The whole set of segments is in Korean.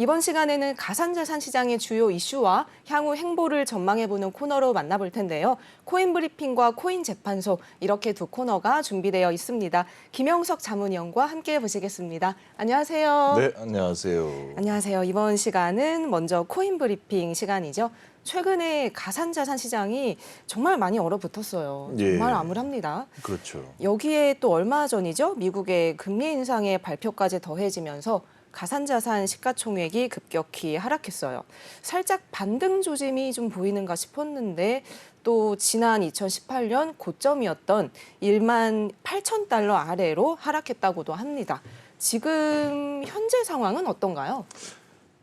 이번 시간에는 가상자산 시장의 주요 이슈와 향후 행보를 전망해보는 코너로 만나볼 텐데요. 코인 브리핑과 코인 재판소 이렇게 두 코너가 준비되어 있습니다. 김영석 자문위원과 함께 보시겠습니다. 안녕하세요. 네, 안녕하세요. 안녕하세요. 이번 시간은 먼저 코인 브리핑 시간이죠. 최근에 가상자산 시장이 정말 많이 얼어붙었어요. 정말 예. 암울합니다. 그렇죠. 여기에 또 얼마 전이죠? 미국의 금리 인상의 발표까지 더해지면서 가상자산 시가총액이 급격히 하락했어요. 살짝 반등 조짐이 좀 보이는가 싶었는데 또 지난 2018년 고점이었던 1만 8천 달러 아래로 하락했다고도 합니다. 지금 현재 상황은 어떤가요?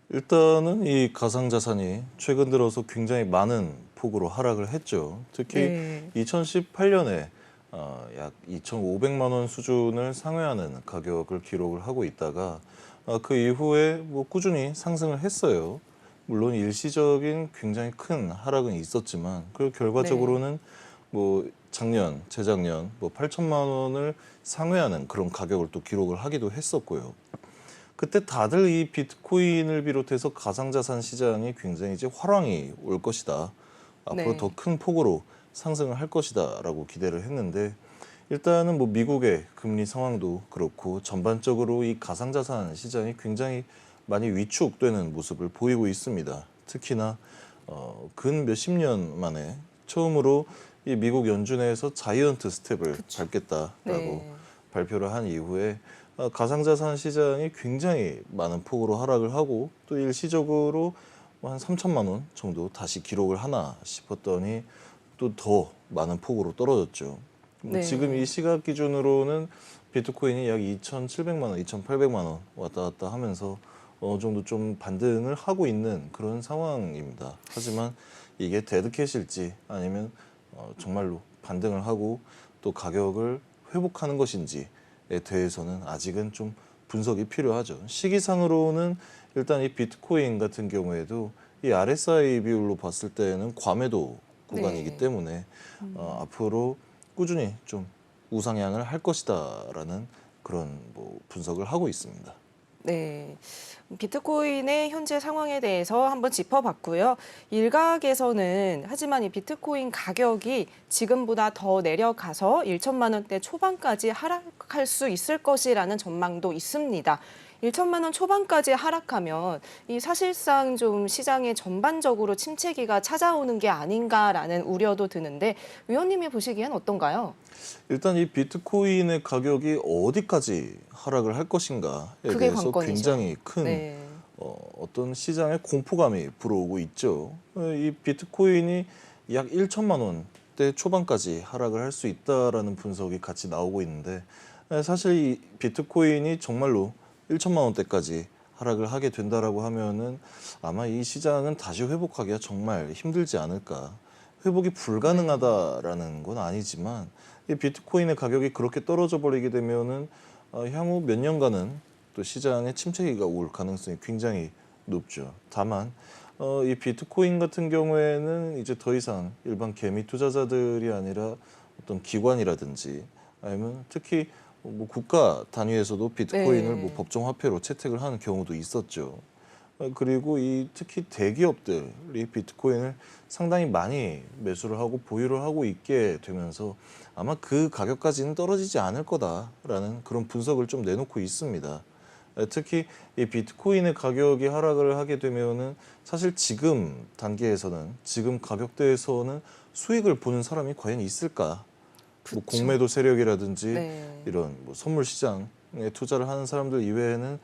일단은 이 가상자산이 최근 들어서 굉장히 많은 폭으로 하락을 했죠. 특히 네. 2018년에 약 2,500만 원 수준을 상회하는 가격을 기록을 하고 있다가 그 이후에 뭐 꾸준히 상승을 했어요. 물론 일시적인 굉장히 큰 하락은 있었지만 그 결과적으로는 뭐 작년, 재작년 뭐 8천만 원을 상회하는 그런 가격을 또 기록을 하기도 했었고요. 그때 다들 이 비트코인을 비롯해서 가상자산 시장이 굉장히 이제 활황이 올 것이다. 앞으로 네. 더 큰 폭으로 상승을 할 것이다라고 기대를 했는데 일단은 뭐 미국의 금리 상황도 그렇고 전반적으로 이 가상자산 시장이 굉장히 많이 위축되는 모습을 보이고 있습니다. 특히나 근 몇십 년 만에 처음으로 이 미국 연준에서 자이언트 스텝을 밟겠다라고 네. 발표를 한 이후에 가상자산 시장이 굉장히 많은 폭으로 하락을 하고 또 일시적으로 한 3천만 원 정도 다시 기록을 하나 싶었더니 또 더 많은 폭으로 떨어졌죠. 네. 지금 이 시각 기준으로는 비트코인이 약 2,700만 원, 2,800만 원 왔다 갔다 하면서 어느 정도 좀 반등을 하고 있는 그런 상황입니다. 하지만 이게 데드캣일지 아니면 정말로 반등을 하고 또 가격을 회복하는 것인지에 대해서는 아직은 좀 분석이 필요하죠. 시기상으로는 일단 이 비트코인 같은 경우에도 이 RSI 비율로 봤을 때는 과매도 구간이기 네. 때문에 앞으로 꾸준히 좀 우상향을 할 것이다라는 그런 뭐 분석을 하고 있습니다. 네. 비트코인의 현재 상황에 대해서 한번 짚어봤고요. 일각에서는 하지만 이 비트코인 가격이 지금보다 더 내려가서 1천만 원대 초반까지 하락할 수 있을 것이라는 전망도 있습니다. 1천만 원 초반까지 하락하면 이 사실상 좀 시장에 전반적으로 침체기가 찾아오는 게 아닌가라는 우려도 드는데 위원님이 보시기엔 어떤가요? 일단 이 비트코인의 가격이 어디까지 하락을 할 것인가에 그게 대해서 관건이죠. 굉장히 큰 네. 어떤 시장의 공포감이 불어오고 있죠. 이 비트코인이 약 1천만 원대 초반까지 하락을 할 수 있다라는 분석이 같이 나오고 있는데 사실 이 비트코인이 정말로 1천만 원대까지 하락을 하게 된다라고 하면은 아마 이 시장은 다시 회복하기가 정말 힘들지 않을까. 회복이 불가능하다라는 건 아니지만 이 비트코인의 가격이 그렇게 떨어져 버리게 되면은 향후 몇 년간은 또 시장에 침체기가 올 가능성이 굉장히 높죠. 다만 이 비트코인 같은 경우에는 이제 더 이상 일반 개미 투자자들이 아니라 어떤 기관이라든지 아니면 특히 뭐 국가 단위에서도 비트코인을 네. 뭐 법정 화폐로 채택을 하는 경우도 있었죠. 그리고 이 특히 대기업들이 비트코인을 상당히 많이 매수를 하고 보유를 하고 있게 되면서 아마 그 가격까지는 떨어지지 않을 거다라는 그런 분석을 좀 내놓고 있습니다. 특히 이 비트코인의 가격이 하락을 하게 되면은 사실 지금 단계에서는 지금 가격대에서는 수익을 보는 사람이 과연 있을까? 뭐 그쵸. 공매도 세력이라든지 네. 이런 뭐 선물 시장에 투자를 하는 사람들 이외에는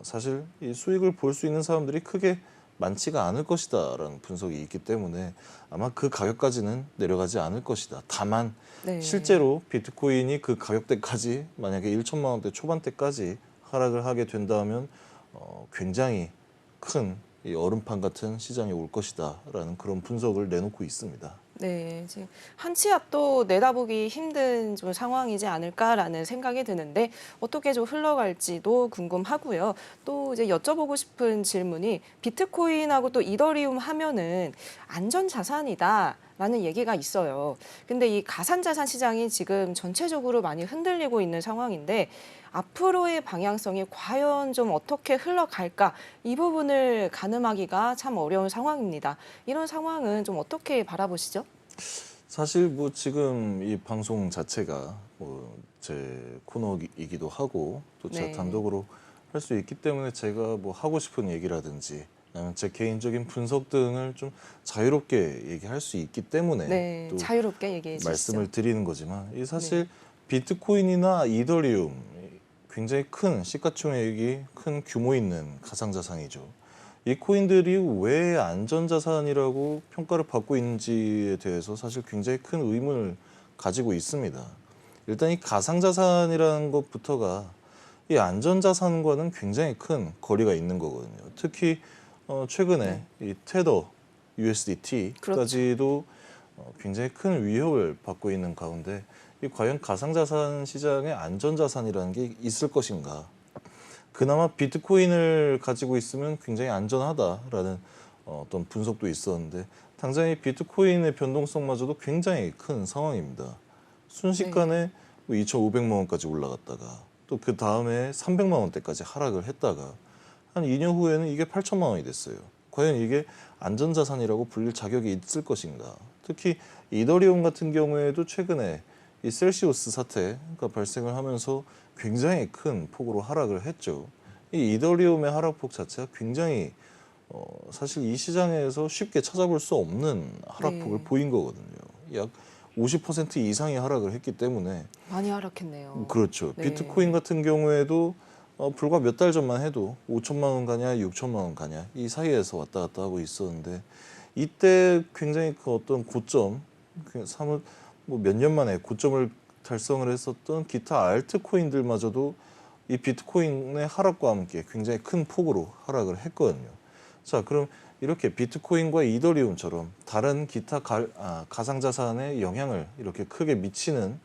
사실 이 수익을 볼 수 있는 사람들이 크게 많지가 않을 것이다라는 분석이 있기 때문에 아마 그 가격까지는 내려가지 않을 것이다. 다만 네. 실제로 비트코인이 그 가격대까지 만약에 1천만 원대 초반대까지 하락을 하게 된다면 굉장히 큰 이 얼음판 같은 시장이 올 것이다라는 그런 분석을 내놓고 있습니다. 네, 지금 한 치 앞도 내다보기 힘든 좀 상황이지 않을까라는 생각이 드는데 어떻게 좀 흘러갈지도 궁금하고요. 또 이제 여쭤보고 싶은 질문이 비트코인하고 또 이더리움 하면은 안전자산이다라는 얘기가 있어요. 근데 이 가상자산 시장이 지금 전체적으로 많이 흔들리고 있는 상황인데 앞으로의 방향성이 과연 좀 어떻게 흘러갈까 이 부분을 가늠하기가 참 어려운 상황입니다. 이런 상황은 좀 어떻게 바라보시죠? 사실 뭐 지금 이 방송 자체가 뭐 제 코너이기도 하고 또 제 네. 단독으로 할 수 있기 때문에 제가 뭐 하고 싶은 얘기라든지 아니면 제 개인적인 분석 등을 좀 자유롭게 얘기할 수 있기 때문에 네, 또 자유롭게 얘기해 주시죠. 말씀을 드리는 거지만 이 사실 네. 비트코인이나 이더리움 굉장히 큰 시가총액이 큰 규모 있는 가상자산이죠. 이 코인들이 왜 안전자산이라고 평가를 받고 있는지에 대해서 사실 굉장히 큰 의문을 가지고 있습니다. 일단 이 가상자산이라는 것부터가 이 안전자산과는 굉장히 큰 거리가 있는 거거든요. 특히 최근에 이 테더 USDT까지도 굉장히 큰 위협을 받고 있는 가운데 이 과연 가상자산 시장에 안전자산이라는 게 있을 것인가? 그나마 비트코인을 가지고 있으면 굉장히 안전하다라는 어떤 분석도 있었는데 당장 이 비트코인의 변동성마저도 굉장히 큰 상황입니다. 순식간에 뭐 2,500만 원까지 올라갔다가 또 그 다음에 300만 원대까지 하락을 했다가 한 2년 후에는 이게 8천만 원이 됐어요. 과연 이게 안전자산이라고 불릴 자격이 있을 것인가? 특히 이더리움 같은 경우에도 최근에 이 셀시우스 사태가 발생을 하면서 굉장히 큰 폭으로 하락을 했죠. 이 이더리움의 하락폭 자체가 굉장히 사실 이 시장에서 쉽게 찾아볼 수 없는 하락폭을 네. 보인 거거든요. 약 50% 이상의 하락을 했기 때문에 많이 하락했네요. 그렇죠. 네. 비트코인 같은 경우에도 불과 몇 달 전만 해도 5천만 원 가냐 6천만 원 가냐 이 사이에서 왔다 갔다 하고 있었는데 이때 굉장히 그 어떤 고점 사뭇 뭐 몇 년 만에 고점을 달성을 했었던 기타 알트코인들마저도 이 비트코인의 하락과 함께 굉장히 큰 폭으로 하락을 했거든요. 자, 그럼 이렇게 비트코인과 이더리움처럼 다른 기타 가상자산에 영향을 이렇게 크게 미치는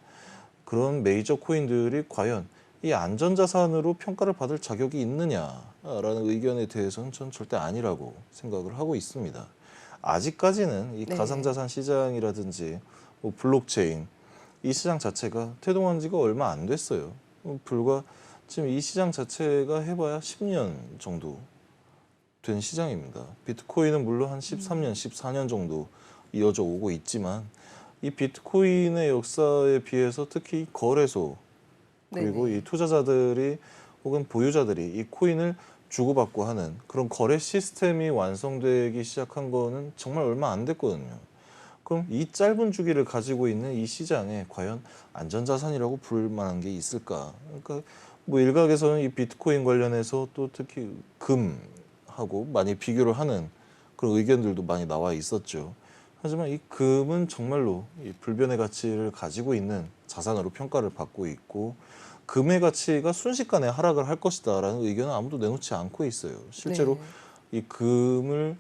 그런 메이저 코인들이 과연 이 안전자산으로 평가를 받을 자격이 있느냐라는 의견에 대해서는 전 절대 아니라고 생각을 하고 있습니다. 아직까지는 이 네. 가상자산 시장이라든지 뭐 블록체인 이 시장 자체가 태동한 지가 얼마 안 됐어요. 불과 지금 이 시장 자체가 해봐야 10년 정도 된 시장입니다. 비트코인은 물론 한 13년, 14년 정도 이어져 오고 있지만 이 비트코인의 역사에 비해서 특히 거래소 그리고 네네. 이 투자자들이 혹은 보유자들이 이 코인을 주고받고 하는 그런 거래 시스템이 완성되기 시작한 거는 정말 얼마 안 됐거든요. 그럼 이 짧은 주기를 가지고 있는 이 시장에 과연 안전자산이라고 부를 만한 게 있을까? 그러니까 뭐 일각에서는 이 비트코인 관련해서 또 특히 금하고 많이 비교를 하는 그런 의견들도 많이 나와 있었죠. 하지만 이 금은 정말로 이 불변의 가치를 가지고 있는 자산으로 평가를 받고 있고 금의 가치가 순식간에 하락을 할 것이다라는 의견은 아무도 내놓지 않고 있어요. 실제로 네. 이 금을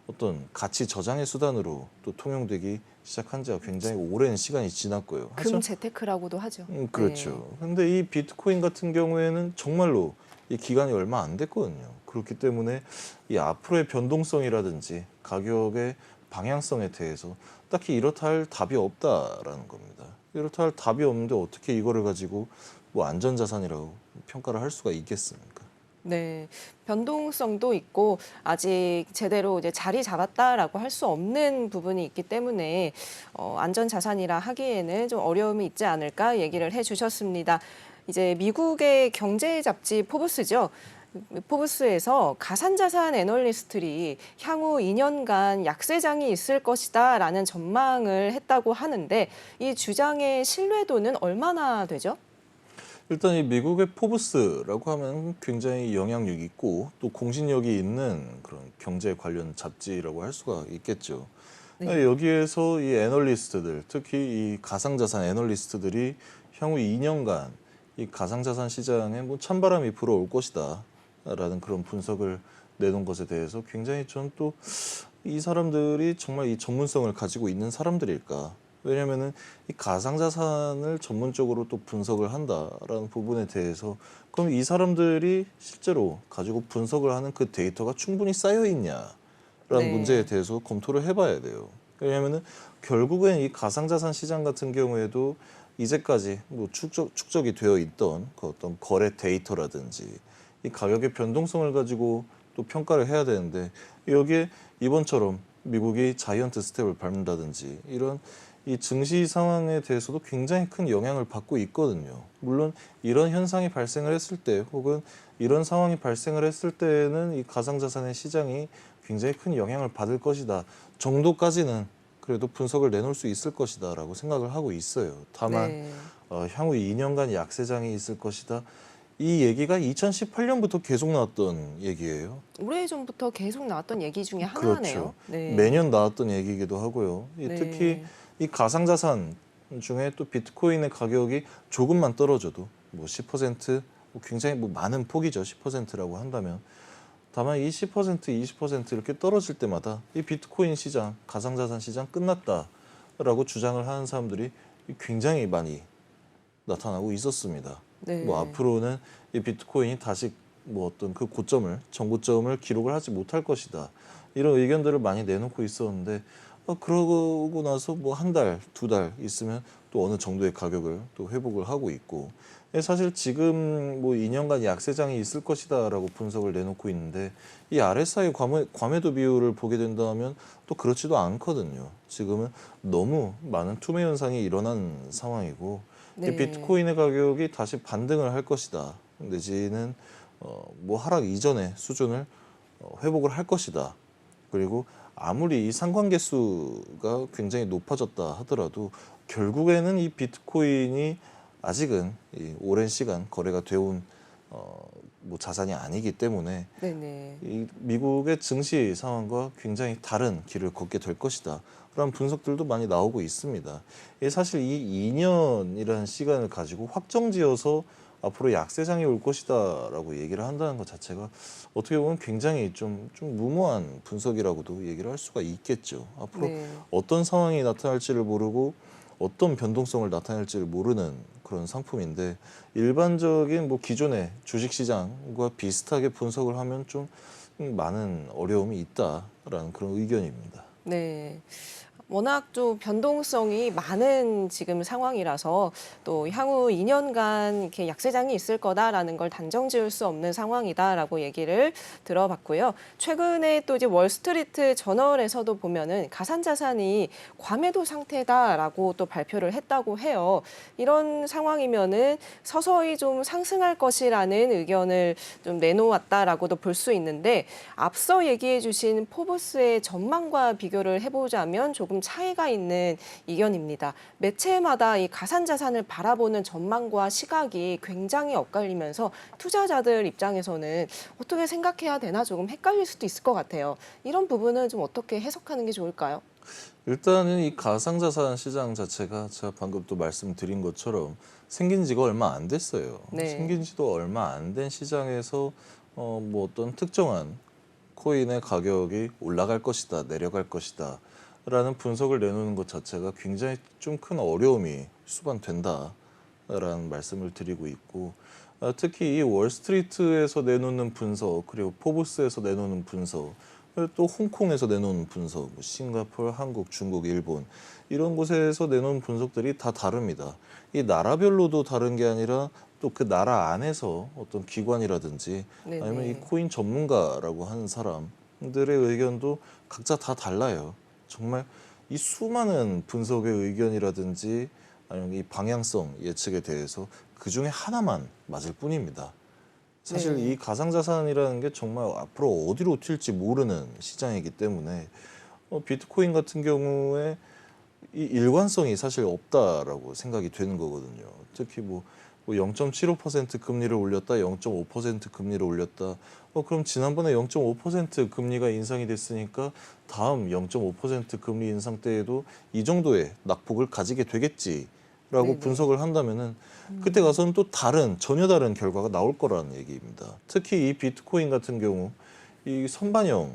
어떤 가치 저장의 수단으로 또 통용되기 시작한 지가 굉장히 오랜 시간이 지났고요. 금 재테크라고도 하죠. 그렇죠. 근데 이 비트코인 같은 경우에는 정말로 이 기간이 얼마 안 됐거든요. 그렇기 때문에 이 앞으로의 변동성이라든지 가격의 방향성에 대해서 딱히 이렇다 할 답이 없다라는 겁니다. 이렇다 할 답이 없는데 어떻게 이거를 가지고 뭐 안전자산이라고 평가를 할 수가 있겠습니까? 네, 변동성도 있고 아직 제대로 이제 자리 잡았다라고 할 수 없는 부분이 있기 때문에 안전 자산이라 하기에는 좀 어려움이 있지 않을까 얘기를 해주셨습니다. 이제 미국의 경제 잡지 포브스죠. 포브스에서 가상자산 애널리스트들이 향후 2년간 약세장이 있을 것이다라는 전망을 했다고 하는데 이 주장의 신뢰도는 얼마나 되죠? 일단 이 미국의 포브스라고 하면 굉장히 영향력 있고 또 공신력이 있는 그런 경제 관련 잡지라고 할 수가 있겠죠. 네. 여기에서 이 애널리스트들, 특히 이 가상자산 애널리스트들이 향후 2년간 이 가상자산 시장에 뭐 찬바람이 불어올 것이다라는 그런 분석을 내놓은 것에 대해서 굉장히 전 또 이 사람들이 정말 이 전문성을 가지고 있는 사람들일까? 왜냐면은 이 가상자산을 전문적으로 또 분석을 한다라는 부분에 대해서 그럼 이 사람들이 실제로 가지고 분석을 하는 그 데이터가 충분히 쌓여 있냐라는 문제에 네. 대해서 검토를 해봐야 돼요. 왜냐면은 결국엔 이 가상자산 시장 같은 경우에도 이제까지 뭐 축적이 되어 있던 그 어떤 거래 데이터라든지 이 가격의 변동성을 가지고 또 평가를 해야 되는데 여기에 이번처럼 미국이 자이언트 스텝을 밟는다든지 이런 이 증시 상황에 대해서도 굉장히 큰 영향을 받고 있거든요. 물론 이런 현상이 발생을 했을 때 혹은 이런 상황이 발생을 했을 때는 이 가상자산의 시장이 굉장히 큰 영향을 받을 것이다 정도까지는 그래도 분석을 내놓을 수 있을 것이다라고 생각을 하고 있어요. 다만 네. 향후 2년간 약세장이 있을 것이다. 이 얘기가 2018년부터 계속 나왔던 얘기예요. 오래전부터 계속 나왔던 얘기 중에 그렇죠. 하나네요. 네. 매년 나왔던 얘기이기도 하고요. 특히 네. 이 가상자산 중에 또 비트코인의 가격이 조금만 떨어져도 뭐 10%, 뭐 굉장히 뭐 많은 폭이죠. 10%라고 한다면. 다만 이 10%, 20% 이렇게 떨어질 때마다 이 비트코인 시장, 가상자산 시장 끝났다라고 주장을 하는 사람들이 굉장히 많이 나타나고 있었습니다. 뭐 네. 앞으로는 이 비트코인이 다시 뭐 어떤 그 고점을 정고점을 기록을 하지 못할 것이다. 이런 의견들을 많이 내놓고 있었는데 그러고 나서 뭐 한 달, 두 달 있으면 또 어느 정도의 가격을 또 회복을 하고 있고 사실 지금 뭐 2년간 약세장이 있을 것이다라고 분석을 내놓고 있는데 이 RSI 과매도 비율을 보게 된다면 또 그렇지도 않거든요. 지금은 너무 많은 투매 현상이 일어난 상황이고 이 네. 비트코인의 가격이 다시 반등을 할 것이다. 내지는 뭐 하락 이전의 수준을 회복을 할 것이다. 그리고 아무리 이 상관계 수가 굉장히 높아졌다 하더라도 결국에는 이 비트코인이 아직은 이 오랜 시간 거래가 되어온 뭐 자산이 아니기 때문에 네네. 이 미국의 증시 상황과 굉장히 다른 길을 걷게 될 것이다. 그런 분석들도 많이 나오고 있습니다. 사실 이 2년이라는 시간을 가지고 확정지어서 앞으로 약세장이 올 것이다라고 얘기를 한다는 것 자체가 어떻게 보면 굉장히 좀 무모한 분석이라고도 얘기를 할 수가 있겠죠. 앞으로 네. 어떤 상황이 나타날지를 모르고 어떤 변동성을 나타낼지를 모르는 그런 상품인데 일반적인 뭐 기존의 주식시장과 비슷하게 분석을 하면 좀 많은 어려움이 있다라는 그런 의견입니다. 네. 워낙 좀 변동성이 많은 지금 상황이라서 또 향후 2년간 이렇게 약세장이 있을 거다라는 걸 단정 지을 수 없는 상황이다라고 얘기를 들어봤고요. 최근에 또 이제 월스트리트 저널에서도 보면은 가상자산이 과매도 상태다라고 또 발표를 했다고 해요. 이런 상황이면은 서서히 좀 상승할 것이라는 의견을 좀 내놓았다라고도 볼 수 있는데 앞서 얘기해 주신 포브스의 전망과 비교를 해보자면 조금 차이가 있는 의견입니다. 매체마다 이 가상자산을 바라보는 전망과 시각이 굉장히 엇갈리면서 투자자들 입장에서는 어떻게 생각해야 되나 조금 헷갈릴 수도 있을 것 같아요. 이런 부분은 좀 어떻게 해석하는 게 좋을까요? 일단은 이 가상자산 시장 자체가 제가 방금 또 말씀드린 것처럼 생긴 지가 얼마 안 됐어요. 네. 생긴 지도 얼마 안 된 시장에서 뭐 어떤 특정한 코인의 가격이 올라갈 것이다, 내려갈 것이다 라는 분석을 내놓는 것 자체가 굉장히 좀 큰 어려움이 수반된다라는 말씀을 드리고 있고 특히 이 월스트리트에서 내놓는 분석 그리고 포브스에서 내놓는 분석 그리고 또 홍콩에서 내놓는 분석, 뭐 싱가포르, 한국, 중국, 일본 이런 곳에서 내놓은 분석들이 다 다릅니다. 이 나라별로도 다른 게 아니라 또 그 나라 안에서 어떤 기관이라든지 아니면 이 네네. 코인 전문가라고 하는 사람들의 의견도 각자 다 달라요. 정말 이 수많은 분석의 의견이라든지 아니면 이 방향성 예측에 대해서 그 중에 하나만 맞을 뿐입니다. 사실 이 네. 가상자산이라는 게 정말 앞으로 어디로 튈지 모르는 시장이기 때문에 비트코인 같은 경우에 이 일관성이 사실 없다라고 생각이 되는 거거든요. 특히 뭐 0.75% 금리를 올렸다, 0.5% 금리를 올렸다. 그럼 지난번에 0.5% 금리가 인상이 됐으니까 다음 0.5% 금리 인상 때에도 이 정도의 낙폭을 가지게 되겠지라고 네네. 분석을 한다면은 그때 가서는 또 전혀 다른 결과가 나올 거라는 얘기입니다. 특히 이 비트코인 같은 경우 이 선반영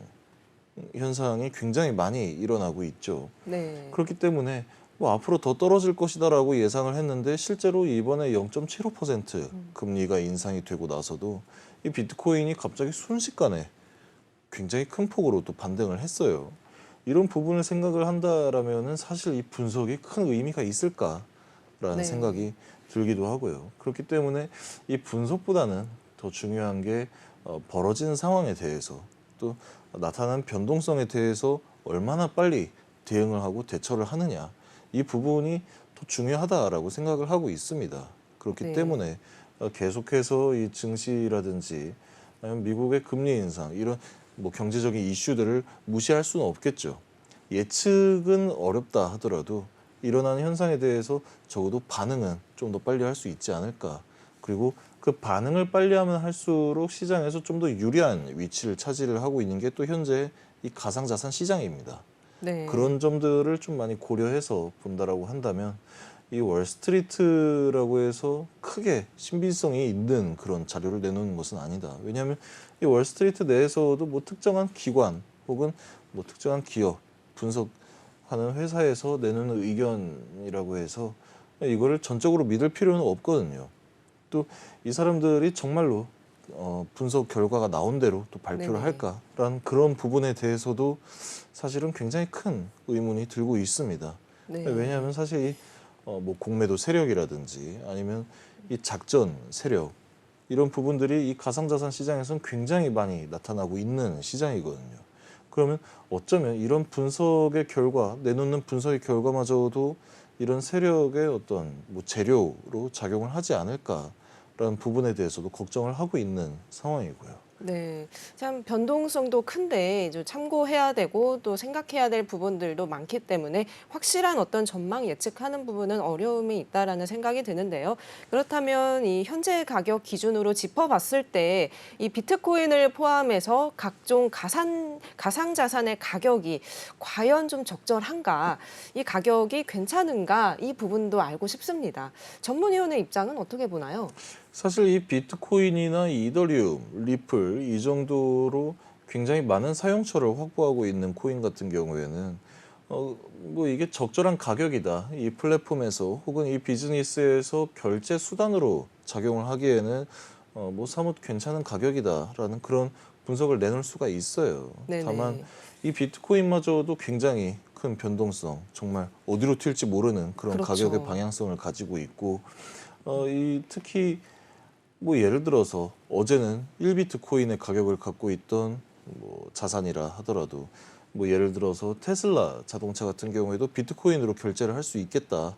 현상이 굉장히 많이 일어나고 있죠. 네. 그렇기 때문에 뭐 앞으로 더 떨어질 것이다라고 예상을 했는데 실제로 이번에 0.75% 금리가 인상이 되고 나서도 이 비트코인이 갑자기 순식간에 굉장히 큰 폭으로 또 반등을 했어요. 이런 부분을 생각을 한다라면은 사실 이 분석이 큰 의미가 있을까라는 네. 생각이 들기도 하고요. 그렇기 때문에 이 분석보다는 더 중요한 게 벌어진 상황에 대해서 또 나타난 변동성에 대해서 얼마나 빨리 대응을 하고 대처를 하느냐, 이 부분이 더 중요하다라고 생각을 하고 있습니다. 그렇기 네. 때문에 계속해서 이 증시라든지 아니면 미국의 금리 인상 이런 뭐 경제적인 이슈들을 무시할 수는 없겠죠. 예측은 어렵다 하더라도 일어나는 현상에 대해서 적어도 반응은 좀 더 빨리 할 수 있지 않을까. 그리고 그 반응을 빨리 하면 할수록 시장에서 좀 더 유리한 위치를 차지를 하고 있는 게 또 현재 이 가상자산 시장입니다. 네. 그런 점들을 좀 많이 고려해서 본다라고 한다면 이 월스트리트라고 해서 크게 신빙성이 있는 그런 자료를 내놓는 것은 아니다. 왜냐하면 이 월스트리트 내에서도 뭐 특정한 기관 혹은 뭐 특정한 기업 분석하는 회사에서 내놓는 의견이라고 해서 이거를 전적으로 믿을 필요는 없거든요. 또 이 사람들이 정말로 분석 결과가 나온 대로 또 발표를 네네. 할까라는 그런 부분에 대해서도 사실은 굉장히 큰 의문이 들고 있습니다. 네. 왜냐하면 사실 이 뭐 공매도 세력이라든지 아니면 이 작전 세력 이런 부분들이 이 가상자산 시장에서는 굉장히 많이 나타나고 있는 시장이거든요. 그러면 어쩌면 이런 분석의 결과, 내놓는 분석의 결과마저도 이런 세력의 어떤 뭐 재료로 작용을 하지 않을까라는 부분에 대해서도 걱정을 하고 있는 상황이고요. 네, 참 변동성도 큰데 좀 참고해야 되고 또 생각해야 될 부분들도 많기 때문에 확실한 어떤 전망 예측하는 부분은 어려움이 있다라는 생각이 드는데요. 그렇다면 이 현재 가격 기준으로 짚어봤을 때 이 비트코인을 포함해서 각종 가상자산의 가격이 과연 좀 적절한가, 이 가격이 괜찮은가 이 부분도 알고 싶습니다. 전문위원의 입장은 어떻게 보나요? 사실 이 비트코인이나 이더리움, 리플 이 정도로 굉장히 많은 사용처를 확보하고 있는 코인 같은 경우에는 뭐 이게 적절한 가격이다. 이 플랫폼에서 혹은 이 비즈니스에서 결제 수단으로 작용을 하기에는 뭐 사뭇 괜찮은 가격이다라는 그런 분석을 내놓을 수가 있어요. 다만 네네. 이 비트코인마저도 굉장히 큰 변동성, 정말 어디로 튈지 모르는 그런 가격의 그렇죠. 방향성을 가지고 있고 이 특히 뭐 예를 들어서 어제는 1비트코인의 가격을 갖고 있던 뭐 자산이라 하더라도 뭐 예를 들어서 테슬라 자동차 같은 경우에도 비트코인으로 결제를 할 수 있겠다.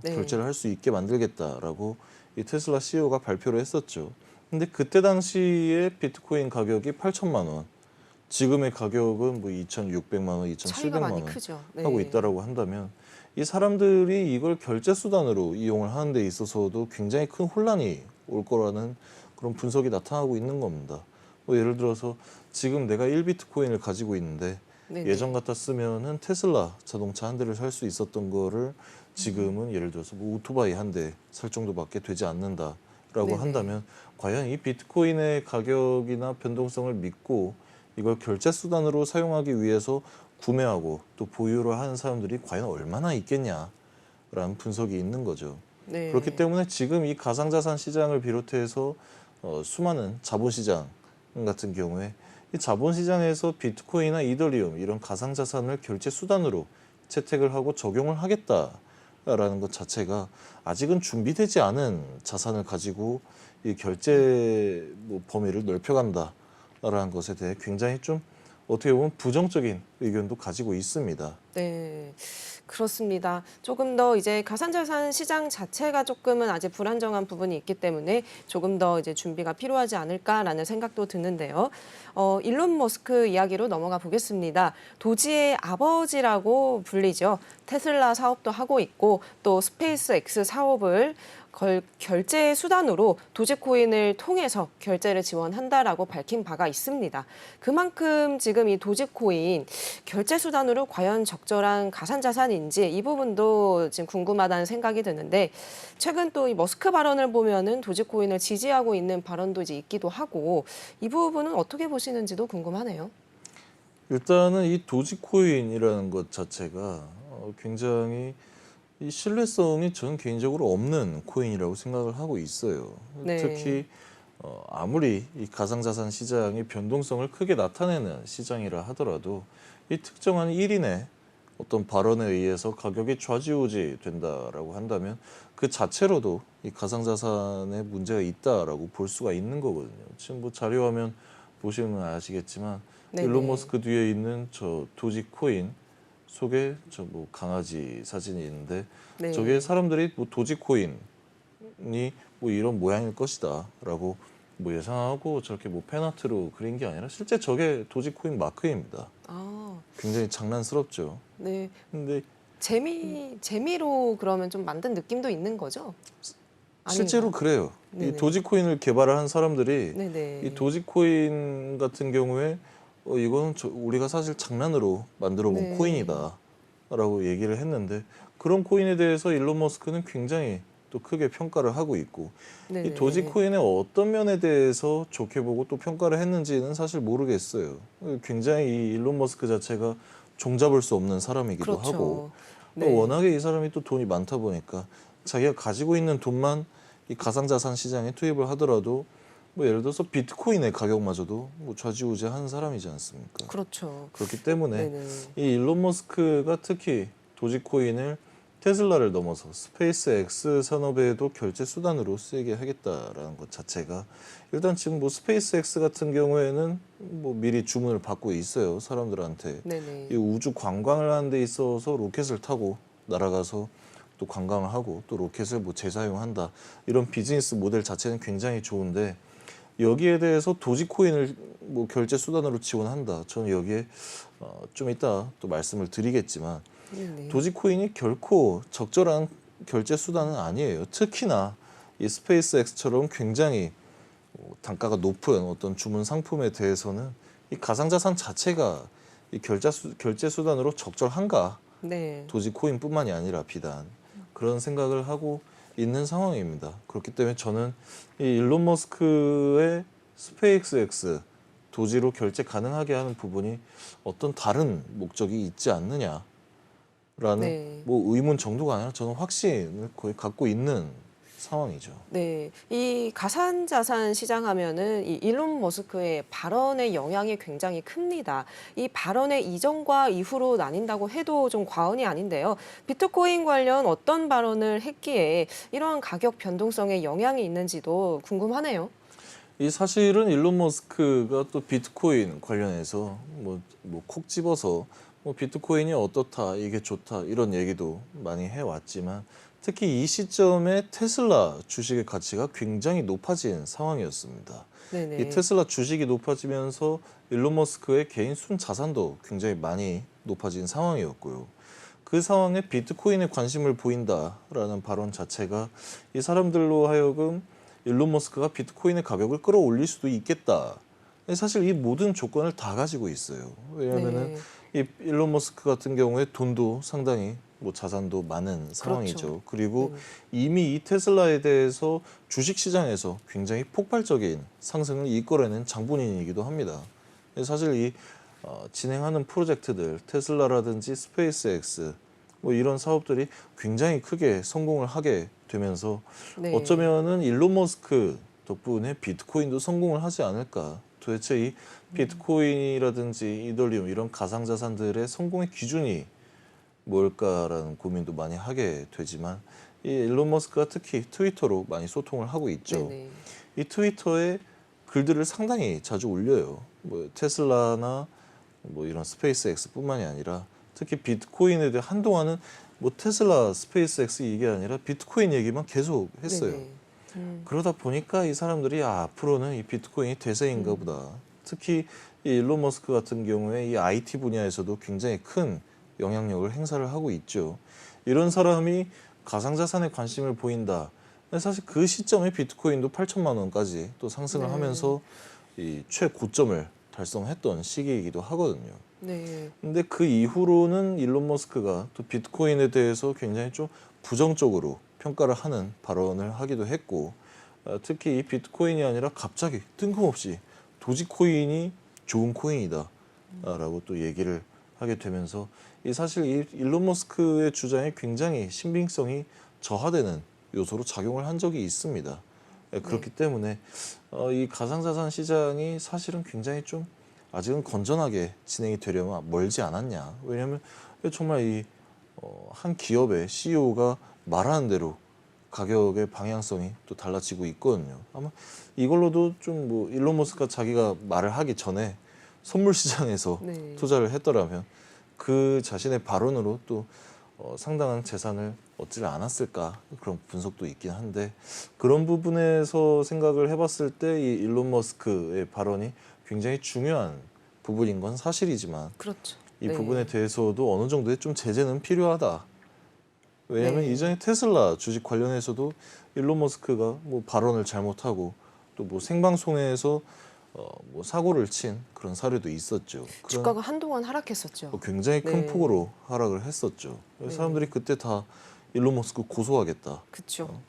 결제를 네. 할 수 있게 만들겠다라고 이 테슬라 CEO가 발표를 했었죠. 근데 그때 당시에 비트코인 가격이 8천만 원, 지금의 가격은 뭐 2,600만 원, 차이가 2,700만 많이 원 크죠. 하고 네. 있다라고 한다면 이 사람들이 이걸 결제 수단으로 이용을 하는 데 있어서도 굉장히 큰 혼란이 올 거라는 그런 분석이 나타나고 있는 겁니다. 뭐 예를 들어서 지금 내가 1비트코인을 가지고 있는데 예전 네네. 같았으면은 테슬라 자동차 한 대를 살 수 있었던 거를 지금은 예를 들어서 뭐 오토바이 한 대 살 정도밖에 되지 않는다라고 네네. 한다면 과연 이 비트코인의 가격이나 변동성을 믿고 이걸 결제 수단으로 사용하기 위해서 구매하고 또 보유를 하는 사람들이 과연 얼마나 있겠냐라는 분석이 있는 거죠. 그렇기 네. 때문에 지금 이 가상자산 시장을 비롯해서 수많은 자본시장 같은 경우에 이 자본시장에서 비트코인이나 이더리움 이런 가상자산을 결제 수단으로 채택을 하고 적용을 하겠다라는 것 자체가 아직은 준비되지 않은 자산을 가지고 이 결제 뭐 범위를 넓혀간다라는 것에 대해 굉장히 좀 어떻게 보면 부정적인 의견도 가지고 있습니다. 네. 그렇습니다. 조금 더 이제 가상자산 시장 자체가 조금은 아직 불안정한 부분이 있기 때문에 조금 더 이제 준비가 필요하지 않을까라는 생각도 드는데요. 일론 머스크 이야기로 넘어가 보겠습니다. 도지의 아버지라고 불리죠. 테슬라 사업도 하고 있고 또 스페이스 X 사업을 결제 수단으로 도지코인을 통해서 결제를 지원한다라고 밝힌 바가 있습니다. 그만큼 지금 이 도지코인 결제 수단으로 과연 적절한 가상자산인지 이 부분도 지금 궁금하다는 생각이 드는데 최근 또 이 머스크 발언을 보면은 도지코인을 지지하고 있는 발언도 이제 있기도 하고 이 부분은 어떻게 보시는지도 궁금하네요. 일단은 이 도지코인이라는 것 자체가 굉장히 이 신뢰성이 저는 개인적으로 없는 코인이라고 생각을 하고 있어요. 네. 특히 아무리 이 가상자산 시장이 변동성을 크게 나타내는 시장이라 하더라도 이 특정한 1인의 어떤 발언에 의해서 가격이 좌지우지 된다라고 한다면 그 자체로도 이 가상자산에 문제가 있다라고 볼 수가 있는 거거든요. 지금 뭐 자료화면 보시면 아시겠지만 네네. 일론 머스크 뒤에 있는 저 도지코인 속에 저 뭐 강아지 사진이 있는데 네. 저게 사람들이 뭐 도지코인이 뭐 이런 모양일 것이다라고 뭐 예상하고 저렇게 뭐 팬아트로 그린 게 아니라 실제 저게 도지코인 마크입니다. 아, 굉장히 장난스럽죠. 네. 근데 재미로 그러면 좀 만든 느낌도 있는 거죠? 실제로 아닌가요? 그래요. 이 네네. 도지코인을 개발을 한 사람들이 네네. 이 도지코인 같은 경우에 이거는 우리가 사실 장난으로 만들어 본 네. 코인이다라고 얘기를 했는데 그런 코인에 대해서 일론 머스크는 굉장히 또 크게 평가를 하고 있고 네네. 이 도지코인의 어떤 면에 대해서 좋게 보고 또 평가를 했는지는 사실 모르겠어요. 굉장히 이 일론 머스크 자체가 종잡을 수 없는 사람이기도 그렇죠. 하고 네. 워낙에 이 사람이 또 돈이 많다 보니까 자기가 가지고 있는 돈만 이 가상자산 시장에 투입을 하더라도 뭐 예를 들어서 비트코인의 가격마저도 뭐 좌지우지하는 사람이지 않습니까? 그렇죠. 그렇기 때문에 네네. 이 일론 머스크가 특히 도지코인을 테슬라를 넘어서 스페이스X 산업에도 결제 수단으로 쓰이게 하겠다라는 것 자체가 일단 지금 뭐 스페이스X 같은 경우에는 뭐 미리 주문을 받고 있어요. 사람들한테 네네. 이 우주 관광을 하는 데 있어서 로켓을 타고 날아가서 또 관광을 하고 또 로켓을 뭐 재사용한다. 이런 비즈니스 모델 자체는 굉장히 좋은데 여기에 대해서 도지코인을 뭐 결제 수단으로 지원한다. 저는 여기에 좀 이따 또 말씀을 드리겠지만 네네. 도지코인이 결코 적절한 결제 수단은 아니에요. 특히나 이 스페이스X처럼 굉장히 단가가 높은 어떤 주문 상품에 대해서는 이 가상자산 자체가 이 결제 수단으로 적절한가? 네. 도지코인뿐만이 아니라 비단 그런 생각을 하고 있는 상황입니다. 그렇기 때문에 저는 이 일론 머스크의 스페이스X 도지로 결제 가능하게 하는 부분이 어떤 다른 목적이 있지 않느냐라는 네. 뭐 의문 정도가 아니라 저는 확신을 거의 갖고 있는 상황이죠. 네, 이 가상자산 시장 하면은 이 일론 머스크의 발언의 영향이 굉장히 큽니다. 이 발언의 이전과 이후로 나뉜다고 해도 좀 과언이 아닌데요. 비트코인 관련 어떤 발언을 했기에 이러한 가격 변동성에 영향이 있는지도 궁금하네요. 이 사실은 일론 머스크가 또 비트코인 관련해서 뭐 콕 집어서 뭐 비트코인이 어떻다, 이게 좋다 이런 얘기도 많이 해왔지만 특히 이 시점에 테슬라 주식의 가치가 굉장히 높아진 상황이었습니다. 네네. 이 테슬라 주식이 높아지면서 일론 머스크의 개인 순 자산도 굉장히 많이 높아진 상황이었고요. 그 상황에 비트코인에 관심을 보인다라는 발언 자체가 이 사람들로 하여금 일론 머스크가 비트코인의 가격을 끌어올릴 수도 있겠다. 사실 이 모든 조건을 다 가지고 있어요. 왜냐하면은 이 일론 머스크 같은 경우에 돈도 상당히 뭐 자산도 많은 상황이죠. 그렇죠. 그리고 네네. 이미 이 테슬라에 대해서 주식 시장에서 굉장히 폭발적인 상승을 이끌어낸 장본인이기도 합니다. 사실 이 진행하는 프로젝트들 테슬라라든지 스페이스X 뭐 이런 사업들이 굉장히 크게 성공을 하게 되면서 네. 어쩌면은 일론 머스크 덕분에 비트코인도 성공을 하지 않을까. 도대체 이 비트코인이라든지 이더리움 이런 가상자산들의 성공의 기준이 뭘까라는 고민도 많이 하게 되지만 이 일론 머스크가 특히 트위터로 많이 소통을 하고 있죠. 네네. 이 트위터에 글들을 상당히 자주 올려요. 뭐 테슬라나 뭐 이런 스페이스X뿐만이 아니라 특히 비트코인에 대해 한동안은 뭐 테슬라, 스페이스X 이게 아니라 비트코인 얘기만 계속 했어요. 네네. 그러다 보니까 이 사람들이 앞으로는 이 비트코인이 대세인가 보다. 특히 이 일론 머스크 같은 경우에 이 IT 분야에서도 굉장히 큰 영향력을 행사를 하고 있죠. 이런 사람이 가상자산에 관심을 보인다. 사실 그 시점에 비트코인도 8천만 원까지 또 상승을 네. 하면서 이 최고점을 달성했던 시기이기도 하거든요. 네. 근데 그 이후로는 일론 머스크가 또 비트코인에 대해서 굉장히 좀 부정적으로 평가를 하는 발언을 하기도 했고 특히 이 비트코인이 아니라 갑자기 뜬금없이 도지코인이 좋은 코인이다 라고 또 얘기를 하게 되면서 이 사실 이 일론 머스크의 주장이 굉장히 신빙성이 저하되는 요소로 작용을 한 적이 있습니다. 그렇기 때문에 이 가상자산 시장이 사실은 굉장히 좀 아직은 건전하게 진행이 되려면 멀지 않았냐. 왜냐하면 정말 이 한 기업의 CEO가 말하는 대로 가격의 방향성이 또 달라지고 있거든요. 아마 이걸로도 좀 뭐 일론 머스크가 자기가 말을 하기 전에 선물 시장에서 네. 투자를 했더라면 그 자신의 발언으로 또 상당한 재산을 얻지를 않았을까 그런 분석도 있긴 한데 그런 부분에서 생각을 해봤을 때 이 일론 머스크의 발언이 굉장히 중요한 부분인 건 사실이지만 그렇죠. 이 네. 부분에 대해서도 어느 정도의 좀 제재는 필요하다. 왜냐하면 네. 이전에 테슬라 주식 관련해서도 일론 머스크가 뭐 발언을 잘못하고 또 뭐 생방송에서 뭐 사고를 친 그런 사례도 있었죠. 그런 주가가 한동안 하락했었죠. 굉장히 큰 네. 폭으로 하락을 했었죠. 그래서 네. 사람들이 그때 다 일론 머스크 고소하겠다 그렇죠.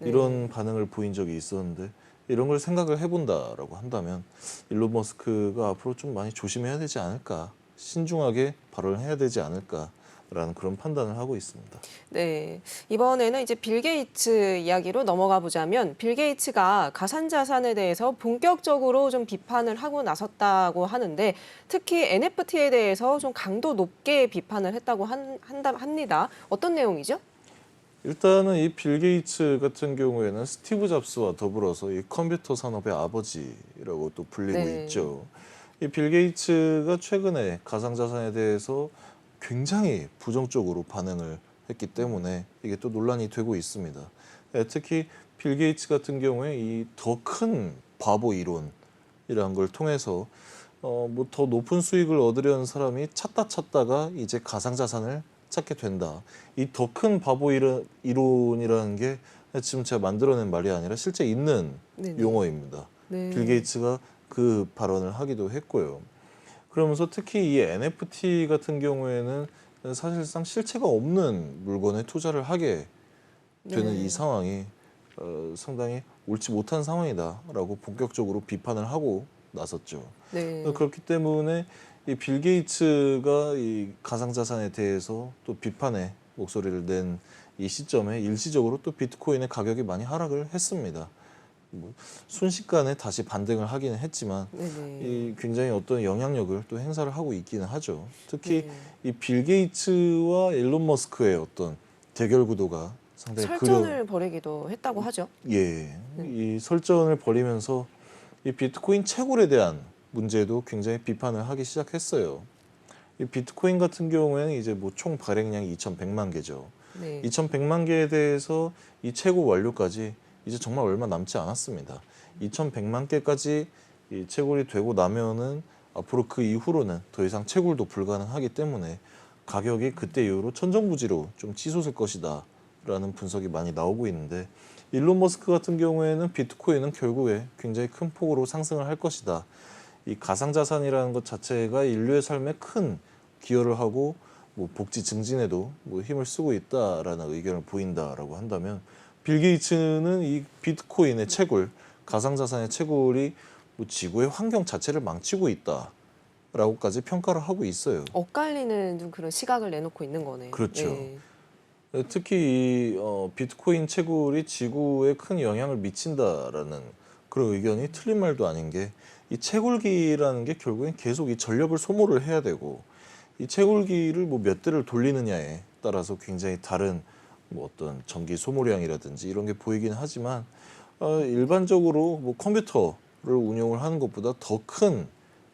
이런 반응을 보인 적이 있었는데 이런 걸 생각을 해본다라고 한다면 일론 머스크가 앞으로 좀 많이 조심해야 되지 않을까, 신중하게 발언을 해야 되지 않을까라는 그런 판단을 하고 있습니다. 네. 이번에는 이제 빌 게이츠 이야기로 넘어가 보자면 빌 게이츠가 가상자산에 대해서 본격적으로 좀 비판을 하고 나섰다고 하는데 특히 NFT에 대해서 좀 강도 높게 비판을 했다고 합니다. 어떤 내용이죠? 일단은 이 빌 게이츠 같은 경우에는 스티브 잡스와 더불어서 이 컴퓨터 산업의 아버지라고 또 불리고 네. 있죠. 이 빌 게이츠가 최근에 가상자산에 대해서 굉장히 부정적으로 반응을 했기 때문에 이게 또 논란이 되고 있습니다. 특히 빌 게이츠 같은 경우에 이 더 큰 바보 이론이라는 걸 통해서 뭐 더 높은 수익을 얻으려는 사람이 찾다가 이제 가상자산을 찾게 된다. 이 더 큰 바보 이론이라는 게 지금 제가 만들어낸 말이 아니라 실제 있는 네네. 용어입니다. 네. 빌 게이츠가 그 발언을 하기도 했고요. 그러면서 특히 이 NFT 같은 경우에는 사실상 실체가 없는 물건에 투자를 하게 되는 네. 이 상황이 상당히 옳지 못한 상황이다라고 본격적으로 비판을 하고 나섰죠. 네. 그렇기 때문에 이 빌 게이츠가 이 가상자산에 대해서 또 비판의 목소리를 낸 이 시점에 일시적으로 또 비트코인의 가격이 많이 하락을 했습니다. 뭐 순식간에 다시 반등을 하기는 했지만 네네. 이 굉장히 어떤 영향력을 또 행사를 하고 있기는 하죠. 특히 네. 이 빌 게이츠와 일론 머스크의 어떤 대결 구도가 상당히 설전을 벌이기도 했다고 하죠. 이 설전을 벌이면서 이 비트코인 채굴에 대한 문제도 굉장히 비판을 하기 시작했어요. 이 비트코인 같은 경우에는 이제 뭐 총 발행량이 2,100만 개죠. 네. 2,100만 개에 대해서 이 채굴 완료까지 이제 정말 얼마 남지 않았습니다. 2,100만 개까지 이 채굴이 되고 나면은 앞으로 그 이후로는 더 이상 채굴도 불가능하기 때문에 가격이 그때 이후로 천정부지로 좀 치솟을 것이다라는 분석이 많이 나오고 있는데 일론 머스크 같은 경우에는 비트코인은 결국에 굉장히 큰 폭으로 상승을 할 것이다. 이 가상자산이라는 것 자체가 인류의 삶에 큰 기여를 하고 뭐 복지 증진에도 뭐 힘을 쓰고 있다라는 의견을 보인다라고 한다면 빌 게이츠는 이 비트코인의 채굴, 가상자산의 채굴이 뭐 지구의 환경 자체를 망치고 있다라고까지 평가를 하고 있어요. 엇갈리는 좀 그런 시각을 내놓고 있는 거네요. 그렇죠. 네. 특히 이 비트코인 채굴이 지구에 큰 영향을 미친다라는 그런 의견이 틀린 말도 아닌 게 이 채굴기라는 게 결국엔 계속 이 전력을 소모를 해야 되고 이 채굴기를 뭐 몇 대를 돌리느냐에 따라서 굉장히 다른 뭐 어떤 전기 소모량이라든지 이런 게 보이긴 하지만 일반적으로 뭐 컴퓨터를 운영을 하는 것보다 더 큰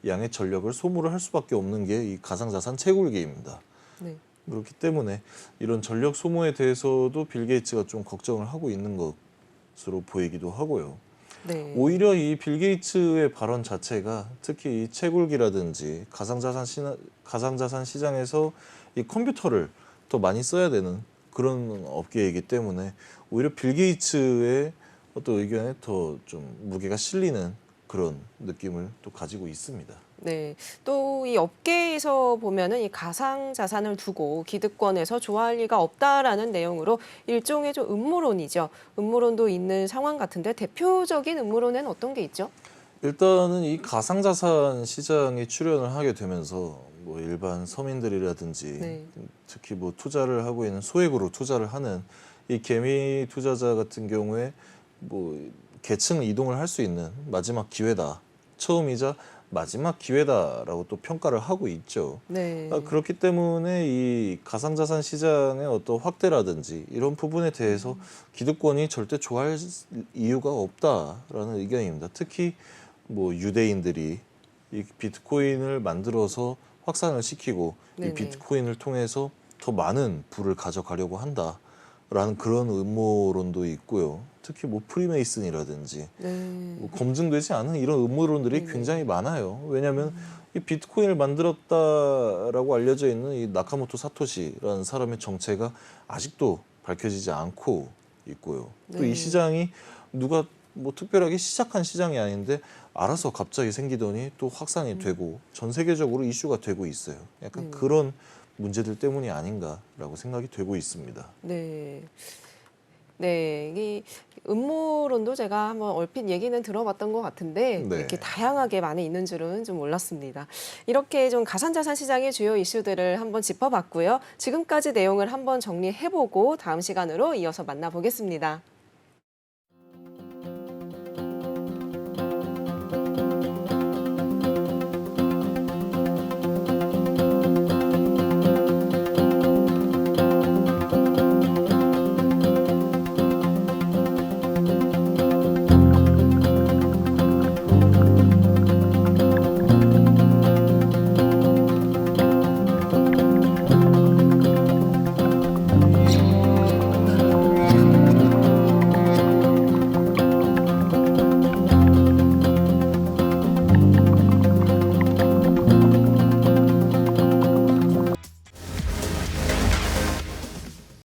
양의 전력을 소모를 할 수밖에 없는 게 이 가상자산 채굴기입니다. 네. 그렇기 때문에 이런 전력 소모에 대해서도 빌 게이츠가 좀 걱정을 하고 있는 것으로 보이기도 하고요. 네. 오히려 이 빌 게이츠의 발언 자체가 특히 이 채굴기라든지 가상자산 시장에서 이 컴퓨터를 더 많이 써야 되는 그런 업계이기 때문에 오히려 빌 게이츠의 어떤 의견에 더 좀 무게가 실리는 그런 느낌을 또 가지고 있습니다. 네. 또 이 업계에서 보면은 이 가상 자산을 두고 기득권에서 좋아할 리가 없다라는 내용으로 일종의 좀 음모론이죠. 음모론도 있는 상황 같은데 대표적인 음모론에는 어떤 게 있죠? 일단은 이 가상자산 시장에 출연을 하게 되면서 뭐 일반 서민들이라든지 네. 특히 뭐 투자를 하고 있는 소액으로 투자를 하는 이 개미 투자자 같은 경우에 뭐 계층 이동을 할 수 있는 마지막 기회다. 처음이자 마지막 기회다라고 또 평가를 하고 있죠. 네. 그렇기 때문에 이 가상자산 시장의 어떤 확대라든지 이런 부분에 대해서 기득권이 절대 좋아할 이유가 없다라는 의견입니다. 특히 뭐 유대인들이 이 비트코인을 만들어서 확산을 시키고 네네. 이 비트코인을 통해서 더 많은 부를 가져가려고 한다라는 그런 음모론도 있고요. 특히 뭐 프리메이슨이라든지 네. 뭐 검증되지 않은 이런 음모론들이 네네. 굉장히 많아요. 왜냐하면 이 비트코인을 만들었다라고 알려져 있는 이 나카모토 사토시라는 사람의 정체가 아직도 밝혀지지 않고 있고요. 또 네. 이 시장이 누가 뭐 특별하게 시작한 시장이 아닌데 알아서 갑자기 생기더니 또 확산이 되고 전 세계적으로 이슈가 되고 있어요. 약간 네네. 그런 문제들 때문이 아닌가라고 생각이 되고 있습니다. 네. 네, 이 음모론도 제가 한번 얼핏 얘기는 들어봤던 것 같은데 네. 이렇게 다양하게 많이 있는 줄은 좀 몰랐습니다. 이렇게 좀 가상자산 시장의 주요 이슈들을 한번 짚어봤고요. 지금까지 내용을 한번 정리해보고 다음 시간으로 이어서 만나보겠습니다.